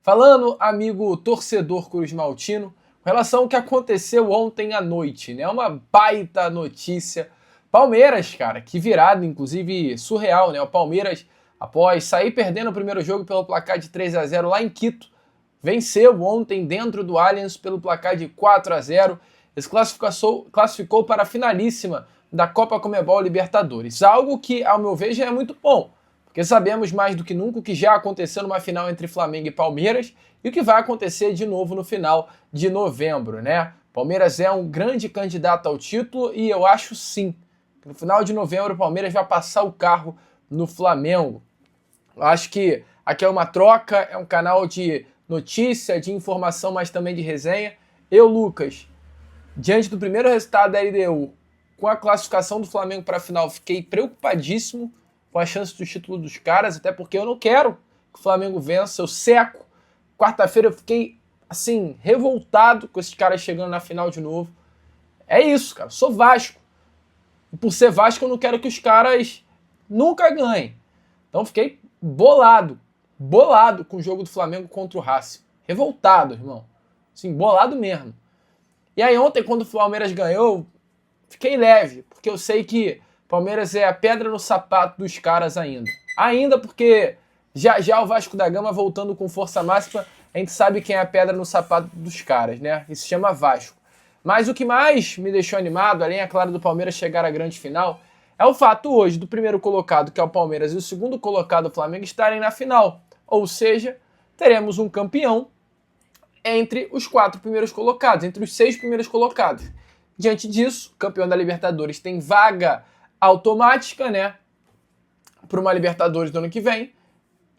Falando, amigo torcedor cruzmaltino, com relação ao que aconteceu ontem à noite, né? Uma baita notícia. Palmeiras, cara, que virada, inclusive surreal, né? O Palmeiras, após sair perdendo o primeiro jogo pelo placar de 3-0 lá em Quito, venceu ontem dentro do Allianz pelo placar de 4-0. Se classificou para a finalíssima da Copa Conmebol Libertadores. Algo que, ao meu ver, já é muito bom. Porque sabemos mais do que nunca o que já aconteceu numa final entre Flamengo e Palmeiras e o que vai acontecer de novo no final de novembro, né? Palmeiras é um grande candidato ao título e eu acho sim que no final de novembro o Palmeiras vai passar o carro no Flamengo. Eu acho que aqui é uma troca, é um canal de notícia, de informação, mas também de resenha. Eu, Lucas, diante do primeiro resultado da LDU, com a classificação do Flamengo para a final, fiquei preocupadíssimo com a chance do título dos caras, até porque eu não quero que o Flamengo vença, eu seco. Quarta-feira eu fiquei, assim, revoltado com esses caras chegando na final de novo. É isso, cara, sou Vasco. E por ser Vasco eu não quero que os caras nunca ganhem. Então fiquei bolado com o jogo do Flamengo contra o Racing. Revoltado, irmão. Assim, bolado mesmo. E aí ontem, quando o Palmeiras ganhou, fiquei leve, porque eu sei que Palmeiras é a pedra no sapato dos caras ainda. Ainda porque já o Vasco da Gama voltando com força máxima, a gente sabe quem é a pedra no sapato dos caras, né? E se chama Vasco. Mas o que mais me deixou animado, além, é claro, do Palmeiras chegar à grande final, é o fato hoje do primeiro colocado, que é o Palmeiras, e o segundo colocado, o Flamengo, estarem na final. Ou seja, teremos um campeão entre os 4 primeiros colocados, entre os 6 primeiros colocados. Diante disso, o campeão da Libertadores tem vaga automática, né, para uma Libertadores do ano que vem,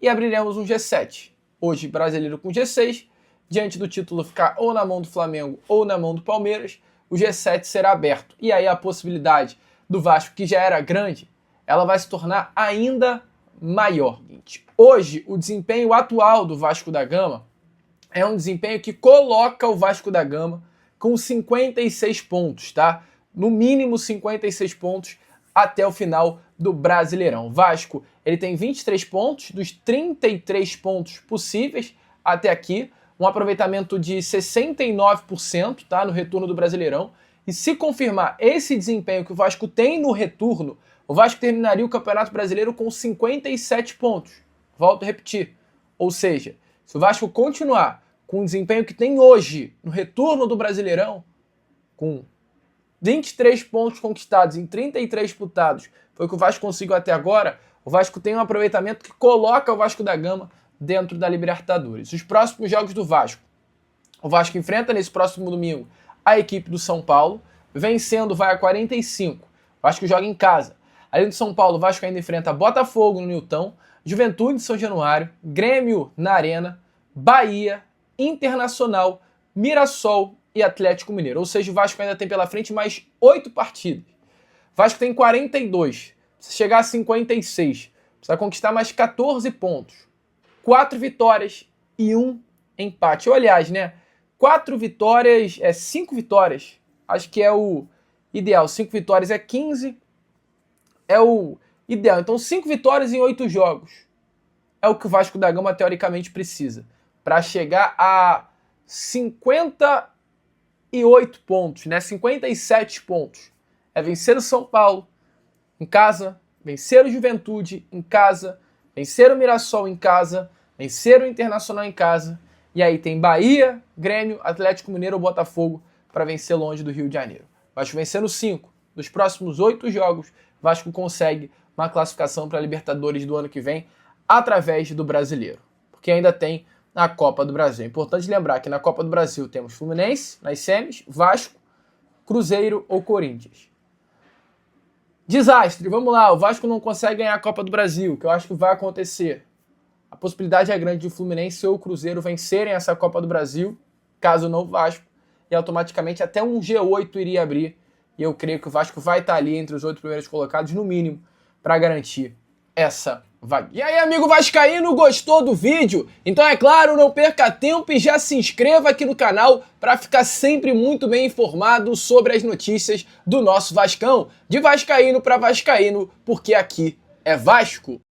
e abriremos um G7. Hoje, brasileiro com G6, diante do título ficar ou na mão do Flamengo ou na mão do Palmeiras, o G7 será aberto. E aí a possibilidade do Vasco, que já era grande, ela vai se tornar ainda maior. Hoje, o desempenho atual do Vasco da Gama é um desempenho que coloca o Vasco da Gama com 56 pontos, tá? No mínimo 56 pontos até o final do Brasileirão. O Vasco, ele tem 23 pontos dos 33 pontos possíveis até aqui, um aproveitamento de 69%, tá, no retorno do Brasileirão. E se confirmar esse desempenho que o Vasco tem no retorno, o Vasco terminaria o Campeonato Brasileiro com 57 pontos. Volto a repetir. Ou seja, se o Vasco continuar com o desempenho que tem hoje no retorno do Brasileirão, com 23 pontos conquistados em 33 disputados, foi o que o Vasco conseguiu até agora, o Vasco tem um aproveitamento que coloca o Vasco da Gama dentro da Libertadores. Os próximos jogos do Vasco. O Vasco enfrenta nesse próximo domingo a equipe do São Paulo, vencendo vai a 45. O Vasco joga em casa. Além do São Paulo, o Vasco ainda enfrenta Botafogo no Newton, Juventude de São Januário, Grêmio na Arena, Bahia, Internacional, Mirassol e Atlético Mineiro. Ou seja, o Vasco ainda tem pela frente mais 8 partidas. O Vasco tem 42. Se chegar a 56, precisa conquistar mais 14 pontos. 4 vitórias e 1 empate. Ou, aliás, né? 4 vitórias, 5 vitórias. Acho que é o ideal. 5 vitórias é 15. É o ideal. Então, 5 vitórias em 8 jogos. É o que o Vasco da Gama, teoricamente, precisa. Para chegar a 58 pontos, né? 57 pontos. É vencer o São Paulo em casa, vencer o Juventude em casa, vencer o Mirassol em casa, vencer o Internacional em casa, e aí tem Bahia, Grêmio, Atlético Mineiro ou Botafogo para vencer longe do Rio de Janeiro. Vasco vencendo 5 dos próximos 8 jogos, Vasco consegue uma classificação para a Libertadores do ano que vem através do Brasileiro, porque ainda tem na Copa do Brasil. É importante lembrar que na Copa do Brasil temos Fluminense nas semis, Vasco, Cruzeiro ou Corinthians. Desastre, vamos lá, o Vasco não consegue ganhar a Copa do Brasil, que eu acho que vai acontecer. A possibilidade é grande de o Fluminense ou o Cruzeiro vencerem essa Copa do Brasil, caso não o Vasco, e automaticamente até um G8 iria abrir, e eu creio que o Vasco vai estar ali entre os 8 primeiros colocados, no mínimo, para garantir essa vaga. E aí, amigo vascaíno, gostou do vídeo? Então, é claro, não perca tempo e já se inscreva aqui no canal para ficar sempre muito bem informado sobre as notícias do nosso Vascão. De vascaíno para vascaíno, porque aqui é Vasco.